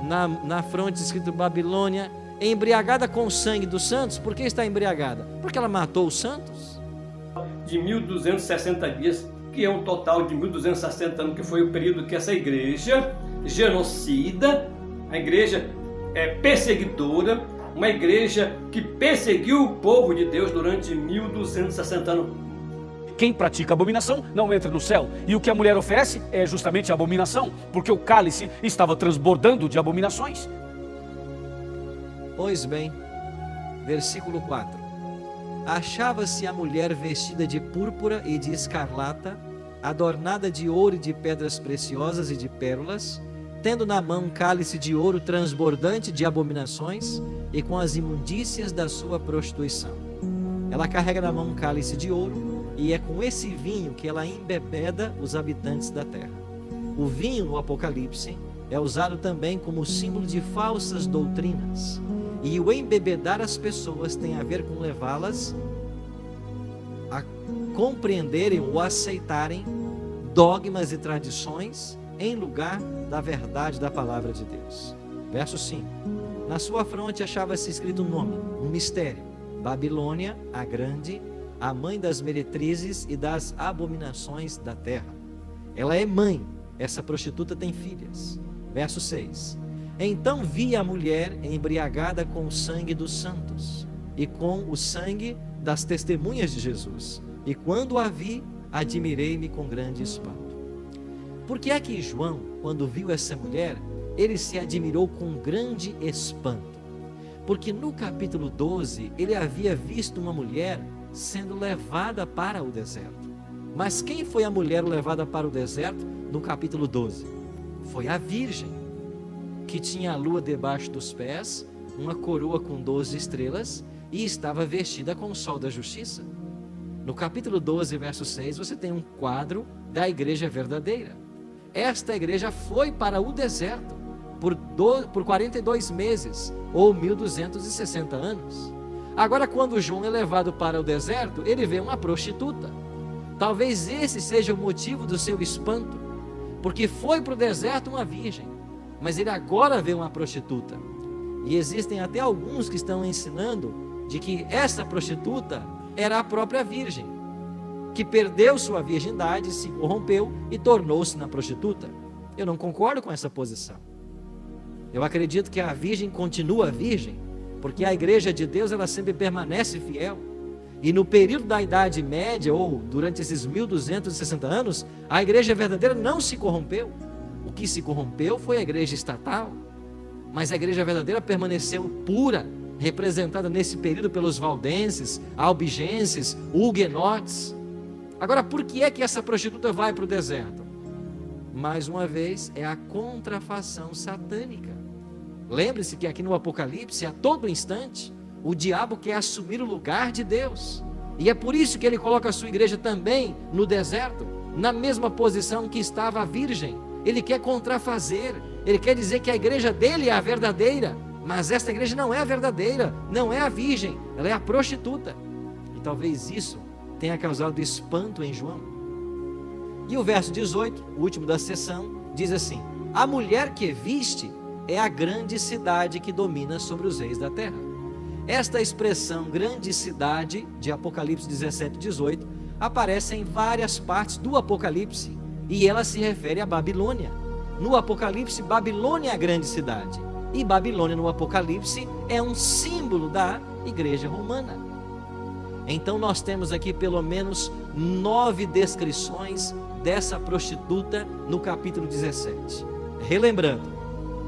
na fronte escrito Babilônia, embriagada com o sangue dos santos. Por que está embriagada? Porque ela matou os santos. De 1260 dias, que é um total de 1260 anos, que foi o período que essa igreja genocida, a igreja perseguidora, uma igreja que perseguiu o povo de Deus durante 1260 anos. Quem pratica abominação não entra no céu. E o que a mulher oferece é justamente a abominação, porque o cálice estava transbordando de abominações. Pois bem, versículo 4. Achava-se a mulher vestida de púrpura e de escarlata, adornada de ouro e de pedras preciosas e de pérolas, tendo na mão um cálice de ouro transbordante de abominações e com as imundícias da sua prostituição. Ela carrega na mão um cálice de ouro, e é com esse vinho que ela embebeda os habitantes da terra. O vinho no Apocalipse é usado também como símbolo de falsas doutrinas, e o embebedar as pessoas tem a ver com levá-las a compreenderem ou aceitarem dogmas e tradições em lugar da verdade da palavra de Deus. Verso 5. Na sua fronte achava-se escrito um nome, um mistério: Babilônia, a grande, a mãe das meretrizes e das abominações da terra. Ela é mãe, essa prostituta tem filhas. Verso 6. Então vi a mulher embriagada com o sangue dos santos e com o sangue das testemunhas de Jesus. E quando a vi, admirei-me com grande espanto. Por que é que João, quando viu essa mulher, ele se admirou com grande espanto? Porque no capítulo 12, ele havia visto uma mulher sendo levada para o deserto. Mas quem foi a mulher levada para o deserto no capítulo 12? Foi a virgem, que tinha a lua debaixo dos pés, uma coroa com 12 estrelas e estava vestida com o sol da justiça. No capítulo 12, verso 6, você tem um quadro da igreja verdadeira. Esta igreja foi para o deserto por 42 meses, ou 1260 anos. Agora, quando João é levado para o deserto, ele vê uma prostituta. Talvez esse seja o motivo do seu espanto, porque foi para o deserto uma virgem, mas ele agora vê uma prostituta. E existem até alguns que estão ensinando de que essa prostituta era a própria virgem, que perdeu sua virgindade, se corrompeu e tornou-se na prostituta. Eu não concordo com essa posição. Eu acredito que a virgem continua virgem, porque a igreja de Deus, ela sempre permanece fiel. E no período da Idade Média, ou durante esses 1260 anos, a igreja verdadeira não se corrompeu. O que se corrompeu foi a igreja estatal, mas a igreja verdadeira permaneceu pura, representada nesse período pelos valdenses, albigenses, huguenotes. Agora, por que é que essa prostituta vai para o deserto? Mais uma vez, é a contrafação satânica. Lembre-se que aqui no Apocalipse, a todo instante, o diabo quer assumir o lugar de Deus. E é por isso que ele coloca a sua igreja também no deserto, na mesma posição que estava a virgem. Ele quer contrafazer, ele quer dizer que a igreja dele é a verdadeira, mas esta igreja não é a verdadeira, não é a virgem, ela é a prostituta. E talvez isso tenha causado espanto em João. E o verso 18, o último da sessão, diz assim: a mulher que viste é a grande cidade que domina sobre os reis da terra. Esta expressão grande cidade, de Apocalipse 17, 18, aparece em várias partes do Apocalipse, e ela se refere a Babilônia. No Apocalipse, Babilônia é a grande cidade, e Babilônia no Apocalipse é um símbolo da igreja romana. Então nós temos aqui pelo menos 9 descrições dessa prostituta no capítulo 17. Relembrando,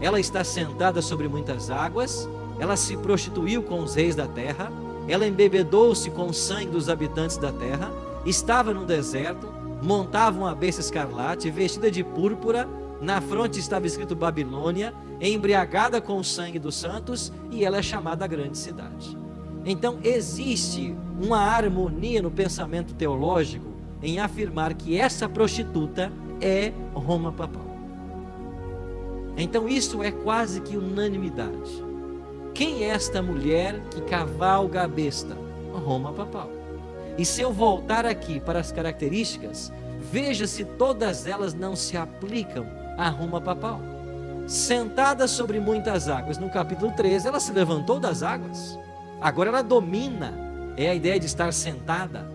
ela está sentada sobre muitas águas, ela se prostituiu com os reis da terra, ela embebedou-se com o sangue dos habitantes da terra, estava no deserto, montava uma besta escarlate, vestida de púrpura, na fronte estava escrito Babilônia, embriagada com o sangue dos santos, e ela é chamada a grande cidade. Então existe uma harmonia no pensamento teológico em afirmar que essa prostituta é Roma papal. Então isso é quase que unanimidade. Quem é esta mulher que cavalga a besta? Roma papal. E se eu voltar aqui para as características, veja se todas elas não se aplicam a Roma papal. sentada sobre muitas águas. No capítulo 13, ela se levantou das águas. Agora ela domina. É a ideia de estar sentada.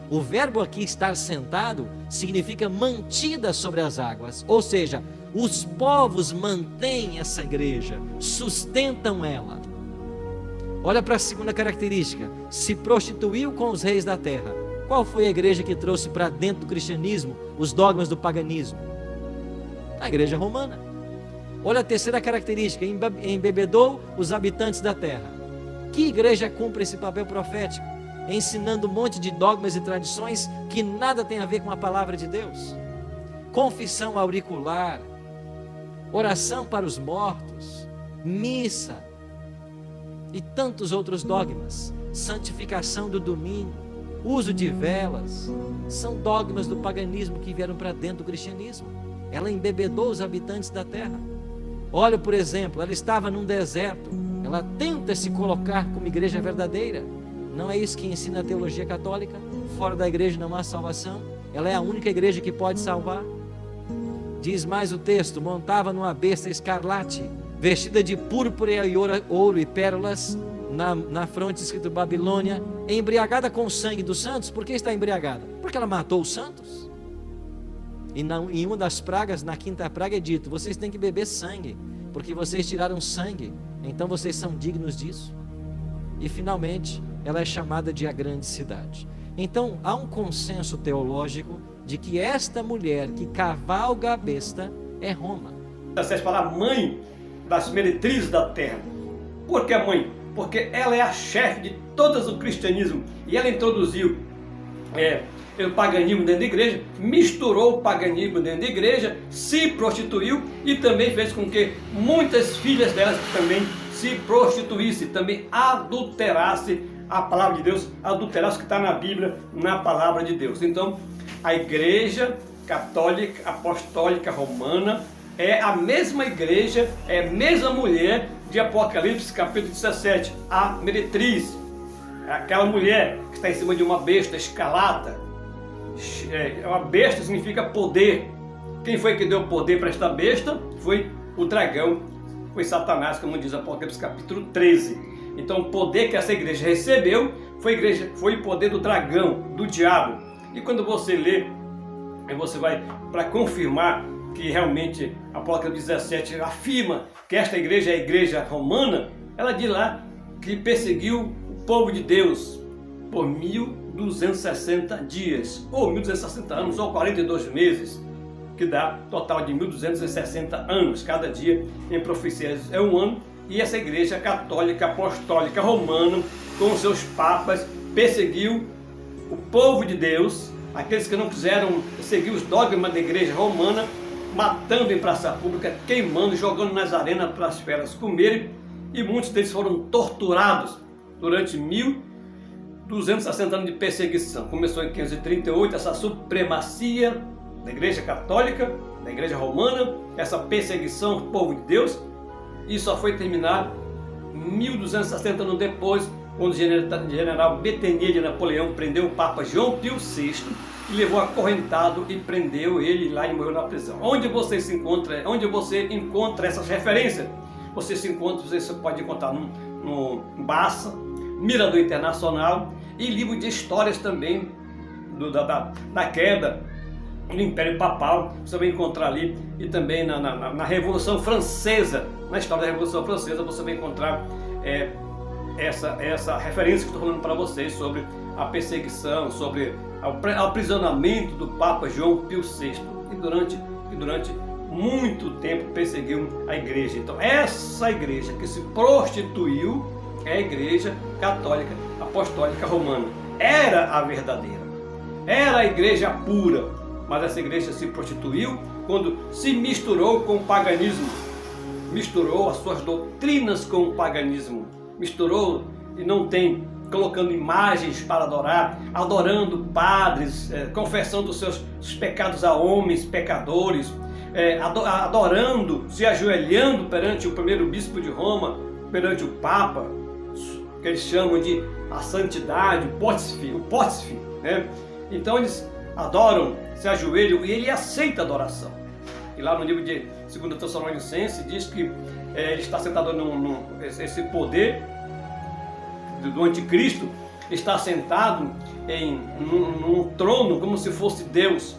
O verbo aqui, estar sentado, significa mantida sobre as águas. Ou seja, os povos mantêm essa igreja, sustentam ela. Olha para a segunda característica: se prostituiu com os reis da terra. Qual foi a igreja que trouxe para dentro do cristianismo os dogmas do paganismo? A igreja romana. Olha a terceira característica: embebedou os habitantes da terra. Que igreja cumpre esse papel profético? Ensinando um monte de dogmas e tradições que nada tem a ver com a palavra de Deus. Confissão auricular, oração para os mortos, missa e tantos outros dogmas, santificação do domingo, uso de velas, são dogmas do paganismo que vieram para dentro do cristianismo. Ela embebedou os habitantes da terra. Olha, por exemplo, ela estava num deserto, ela tenta se colocar como igreja verdadeira. Não é isso que ensina a teologia católica? Fora da igreja não há salvação. Ela é a única igreja que pode salvar. Diz mais o texto: montava numa besta escarlate, vestida de púrpura e ouro e pérolas, na fronte escrito Babilônia, embriagada com o sangue dos santos. Por que está embriagada? Porque ela matou os santos. E em uma das pragas, na quinta praga, é dito: vocês têm que beber sangue, porque vocês tiraram sangue, então vocês são dignos disso. E finalmente, ela é chamada de a grande cidade. Então, há um consenso teológico de que esta mulher que cavalga a besta é Roma. Você fala mãe das meretrizes da terra. Por que a mãe? Porque ela é a chefe de todo o cristianismo. E ela introduziu o paganismo dentro da igreja, misturou o paganismo dentro da igreja, se prostituiu e também fez com que muitas filhas delas também se prostituísse, também adulterasse a palavra de Deus, adulterasse o que está na Bíblia, na palavra de Deus. Então, a igreja católica, apostólica, romana, é a mesma igreja, é a mesma mulher de Apocalipse capítulo 17, a meretriz, aquela mulher que está em cima de uma besta escarlata. Uma besta significa poder. Quem foi que deu poder para esta besta? Foi o dragão, foi Satanás, como diz Apocalipse capítulo 13. Então o poder que essa igreja recebeu foi o poder do dragão, do diabo. E quando você lê, você vai para confirmar que realmente Apocalipse 17 afirma que esta igreja é a igreja romana. Ela diz lá que perseguiu o povo de Deus por 1260 dias, ou 1260 anos, ou 42 meses, que dá total de 1260 anos. Cada dia em profecias é um ano. E essa igreja católica, apostólica, romana, com seus papas, perseguiu o povo de Deus, aqueles que não quiseram seguir os dogmas da igreja romana, matando em praça pública, queimando, jogando nas arenas para as feras comerem, e muitos deles foram torturados durante 1260 anos de perseguição. Começou em 538, essa supremacia da igreja católica, da igreja romana, essa perseguição ao povo de Deus, e só foi terminar 1260 anos depois, quando o general Betenier de Napoleão prendeu o Papa João Pio VI e levou acorrentado e prendeu ele lá e morreu na prisão. Onde você encontra essas referências? Você pode encontrar no Barça, Mirador Internacional e livro de histórias também da queda do Império Papal. Você vai encontrar ali, e também na Revolução Francesa, na história da Revolução Francesa, você vai encontrar essa referência que estou falando para vocês sobre a perseguição, sobre o aprisionamento do Papa João Pio VI, e durante muito tempo perseguiu a igreja. Então essa igreja que se prostituiu é a igreja católica apostólica romana. Era a verdadeira, era a igreja pura, mas essa igreja se prostituiu quando se misturou com o paganismo, misturou as suas doutrinas com o paganismo, misturou e não tem, colocando imagens para adorar, adorando padres, confessando os seus pecados a homens pecadores, adorando, se ajoelhando perante o primeiro bispo de Roma, perante o Papa, que eles chamam de a santidade, o pótife, né? Então eles adoram, se ajoelham, e ele aceita a adoração. E lá no livro de 2 Tessalonicenses diz que ele está sentado esse poder do anticristo está sentado num trono como se fosse Deus.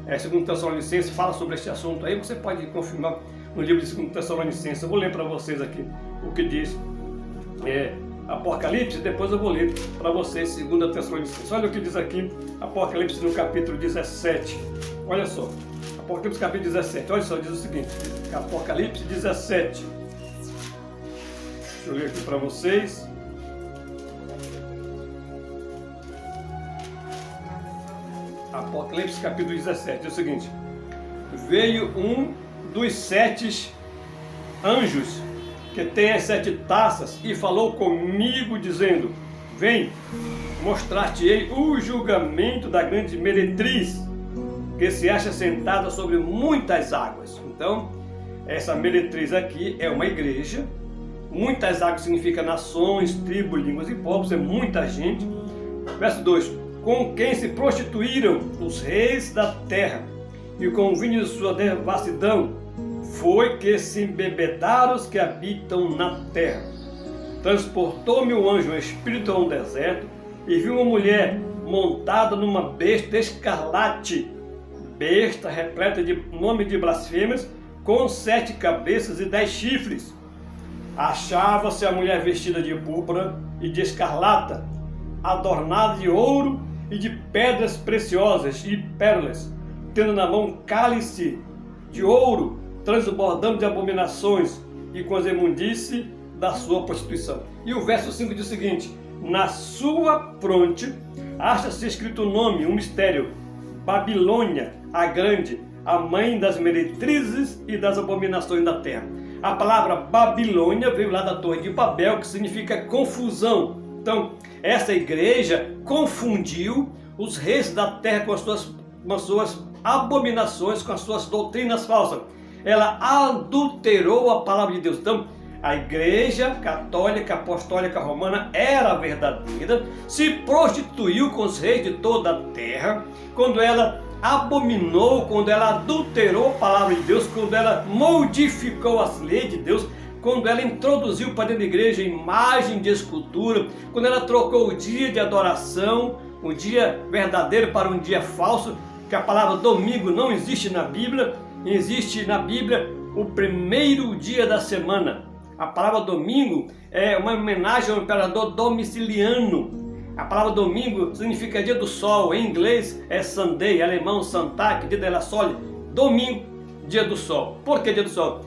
2 Tessalonicenses fala sobre este assunto. Aí você pode confirmar no livro de 2 Tessalonicenses. Eu vou ler para vocês aqui o que diz Apocalipse, depois eu vou ler para vocês 2 Tessalonicenses. Olha o que diz aqui Apocalipse no capítulo 17. Olha só, Apocalipse capítulo 17, olha só, diz o seguinte, Apocalipse 17. Deixa eu ler aqui para vocês. Apocalipse capítulo 17, diz o seguinte: veio um dos 7 anjos que tem as 7 taças e falou comigo dizendo: vem, mostrar-te-ei o julgamento da grande meretriz que se acha sentada sobre muitas águas. Então, essa meretriz aqui é uma igreja. Muitas águas significa nações, tribos, línguas e povos, é muita gente. Verso 2: com quem se prostituíram os reis da terra, e com o vinho de sua devassidão foi que se embebedaram os que habitam na terra. Transportou-me o anjo, o espírito, a um deserto, e vi uma mulher montada numa besta escarlate, besta repleta de nome de blasfêmias, com 7 cabeças e 10 chifres. Achava-se a mulher vestida de púrpura e de escarlata, adornada de ouro e de pedras preciosas e pérolas, tendo na mão cálice de ouro, transbordando de abominações e com as imundícies da sua prostituição. E o verso 5 diz o seguinte: na sua fronte acha-se escrito o nome, um mistério: Babilônia, a grande, a mãe das meretrizes e das abominações da terra. A palavra Babilônia veio lá da Torre de Babel, que significa confusão. Então, essa igreja confundiu os reis da terra com as suas abominações, com as suas doutrinas falsas. Ela adulterou a palavra de Deus. Então, a igreja católica apostólica romana era verdadeira, se prostituiu com os reis de toda a terra, quando ela abominou, quando ela adulterou a palavra de Deus, quando ela modificou as leis de Deus, quando ela introduziu para dentro da igreja imagem de escultura, quando ela trocou o dia de adoração, o dia verdadeiro para um dia falso, que a palavra domingo não existe na Bíblia, existe na Bíblia o primeiro dia da semana. A palavra domingo é uma homenagem ao imperador Domiciliano. A palavra domingo significa dia do sol, em inglês é Sunday, em alemão Sonntag, dia della Sole, domingo, dia do sol. Por que dia do sol?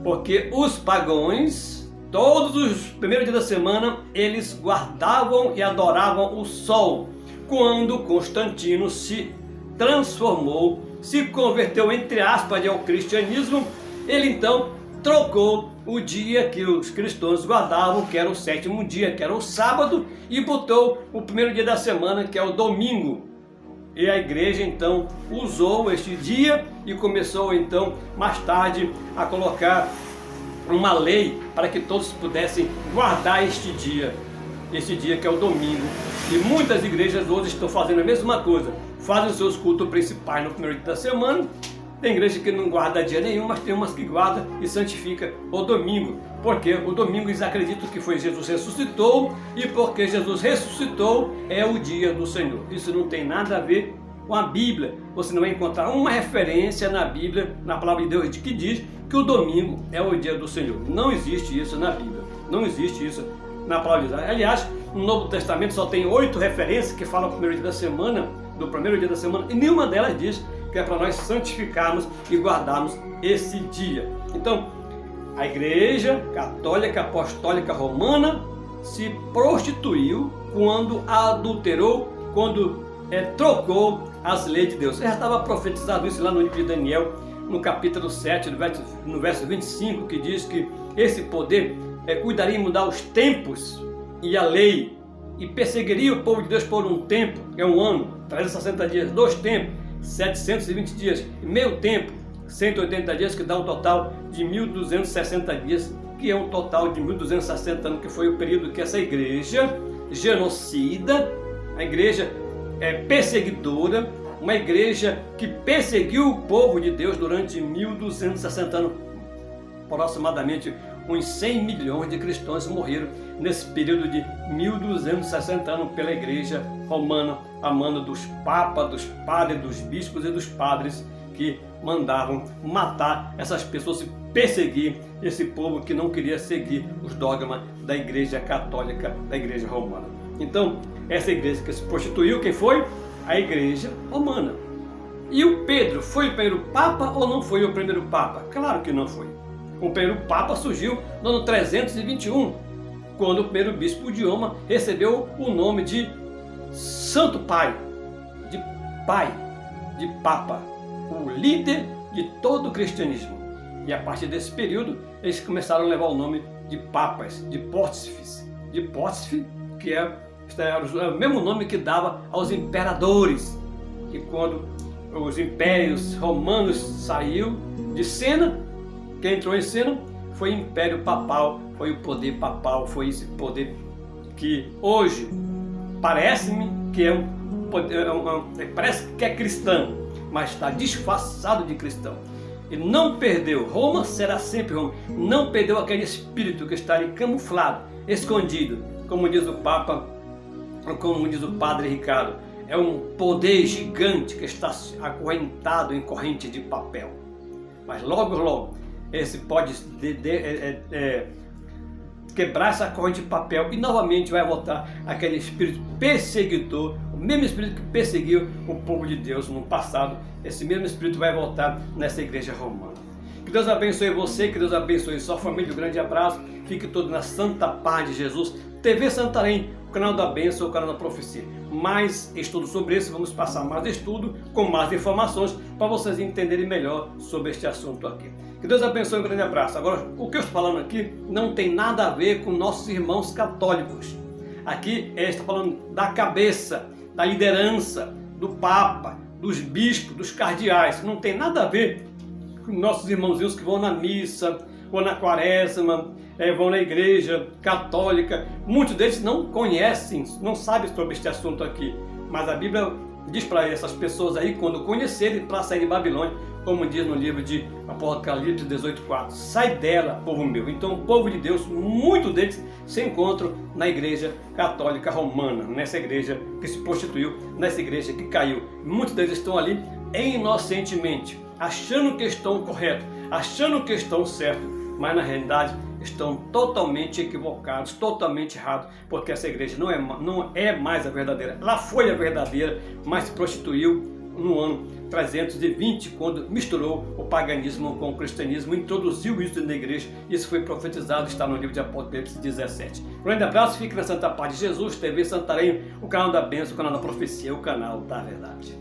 Porque os pagãos, todos os primeiros dias da semana, eles guardavam e adoravam o sol. Quando Constantino se transformou, se converteu entre aspas ao cristianismo, ele então trocou o dia que os cristãos guardavam, que era o 7º dia, que era o sábado, e botou o primeiro dia da semana, que é o domingo. E a igreja então usou este dia e começou então mais tarde a colocar uma lei para que todos pudessem guardar este dia que é o domingo. E muitas igrejas hoje estão fazendo a mesma coisa, fazem os seus cultos principais no primeiro dia da semana. Tem igreja que não guarda dia nenhum, mas tem umas que guarda e santifica o domingo. Porque o domingo eles acreditam que foi Jesus ressuscitou, e porque Jesus ressuscitou é o dia do Senhor. Isso não tem nada a ver com a Bíblia. Você não vai encontrar uma referência na Bíblia, na palavra de Deus, que diz que o domingo é o dia do Senhor. Não existe isso na Bíblia. Não existe isso na palavra de Deus. Aliás, no Novo Testamento só tem 8 referências que falam do primeiro dia da semana, e nenhuma delas diz que é para nós santificarmos e guardarmos esse dia. Então, a Igreja Católica Apostólica Romana se prostituiu quando adulterou, quando trocou as leis de Deus. Já estava profetizado isso lá no livro de Daniel, no capítulo 7, no verso 25, que diz que esse poder cuidaria em mudar os tempos e a lei, e perseguiria o povo de Deus por um tempo, que é um ano, 360 dias, 2 tempos, 720 dias, e meio tempo, 180 dias, que dá um total de 1260 dias, que é um total de 1260 anos, que foi o período que essa igreja genocida, a igreja perseguidora, uma igreja que perseguiu o povo de Deus durante 1260 anos. Aproximadamente uns 100 milhões de cristãos morreram nesse período de 1260 anos pela igreja romana, a mando dos papas, dos padres, dos bispos e dos padres que mandavam matar essas pessoas e perseguir esse povo que não queria seguir os dogmas da igreja católica, da igreja romana. Então, essa igreja que se prostituiu, quem foi? A igreja romana. E o Pedro foi o primeiro papa ou não foi o primeiro papa? Claro que não foi. O primeiro papa surgiu no ano 321, quando o primeiro bispo de Roma recebeu o nome de Santo Pai, de Papa, o líder de todo o cristianismo. E a partir desse período, eles começaram a levar o nome de papas, de pótifes, que é o mesmo nome que dava aos imperadores. E quando os impérios romanos saiu de cena, quem entrou em cena foi o Império Papal, foi o poder papal, foi esse poder que hoje parece-me que é parece que é cristão, mas está disfarçado de cristão. E não perdeu, Roma será sempre Roma, não perdeu aquele espírito que está ali camuflado, escondido, como diz o Papa, como diz o Padre Ricardo, é um poder gigante que está acorrentado em corrente de papel. Mas logo, esse pode quebrar essa corrente de papel e novamente vai voltar aquele espírito perseguidor, o mesmo espírito que perseguiu o povo de Deus no passado. Esse mesmo espírito vai voltar nessa igreja romana. Que Deus abençoe você, que Deus abençoe sua família. Um grande abraço, fique todo na santa paz de Jesus. TV Santarém, o canal da bênção, o canal da profecia. Mais estudo sobre isso, vamos passar mais estudo com mais informações para vocês entenderem melhor sobre este assunto aqui. Que Deus abençoe, um grande abraço. Agora, o que eu estou falando aqui não tem nada a ver com nossos irmãos católicos. Aqui está falando da cabeça, da liderança, do Papa, dos bispos, dos cardeais. Não tem nada a ver com nossos irmãozinhos que vão na missa, vão na quaresma, vão na igreja católica. Muitos deles não conhecem, não sabem sobre este assunto aqui. Mas a Bíblia diz para essas pessoas aí, quando conhecerem, para sair de Babilônia, como diz no livro de Apocalipse 18:4, sai dela, povo meu. Então o povo de Deus, muitos deles se encontram na igreja católica romana, nessa igreja que se prostituiu, nessa igreja que caiu. Muitos deles estão ali inocentemente, achando que estão corretos, achando que estão certos, mas na realidade estão totalmente equivocados, totalmente errados, porque essa igreja não é mais a verdadeira. Ela foi a verdadeira, mas se prostituiu no ano 320, quando misturou o paganismo com o cristianismo, introduziu isso na igreja. Isso foi profetizado, está no livro de Apocalipse 17. Um grande abraço, fique na santa paz de Jesus. TV Santarém, o canal da bênção, o canal da profecia, o canal da verdade.